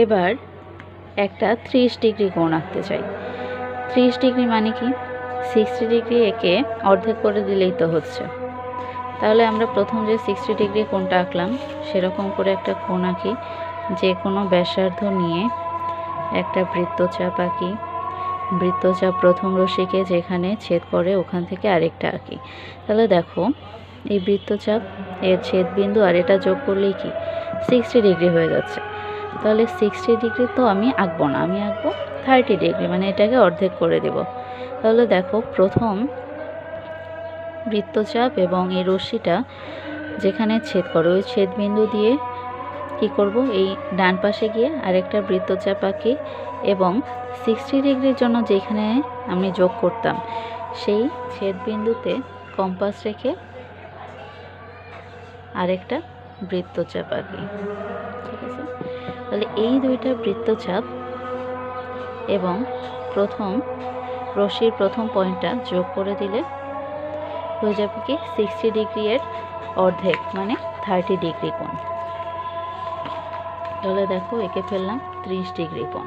এবার একটা 30 ডিগ্রি কোণ আঁকতে চাই। 30 ডিগ্রি মানে কি, 60 ডিগ্রি একে অর্ধেক করে দিলেই তো হচ্ছে। তাহলে আমরা প্রথম যে 60 ডিগ্রি কোণটা আঁকলাম সেরকম করে একটা কোণ আঁকি। যে কোনো ব্যাসার্ধ নিয়ে একটা বৃত্তচাপ আঁকি। বৃত্তচাপ প্রথম রশ্মিকে যেখানে ছেদ করে ওখান থেকে আরেকটা আঁকি। তাহলে দেখো এই বৃত্তচাপ এর ছেদবিন্দু আর এটা যোগ করলেই কি 60 ডিগ্রি হয়ে যাচ্ছে। তাহলে 60 ডিগ্রি তো আমি আঁকবো না, আমি আঁকবো 30 ডিগ্রি, মানে এটাকে অর্ধেক করে দেব। তাহলে দেখো প্রথম বৃত্তচাপ এবং এই রশ্মিটা যেখানে ছেদ করে ওই ছেদবিন্দু দিয়ে কি করব, এই ডান পাশে গিয়ে আরেকটা বৃত্তচাপ আঁকি এবং 60 ডিগ্রির জন্য যেখানে আমি যোগ করতাম সেই ছেদবিন্দুতে কম্পাস রেখে আরেকটা বৃত্তচাপ আঁকি। ঠিক আছে, তাহলে এই দুইটা বৃত্তচাপ এবং প্রথম রশ্মির প্রথম পয়েন্টটা যোগ করে দিলে হয়ে যাবে কি 60 ডিগ্রি এর অর্ধেক, মানে 30 ডিগ্রি কোণ। তাহলে দেখো এঁকে ফেললাম 30 ডিগ্রি কোণ।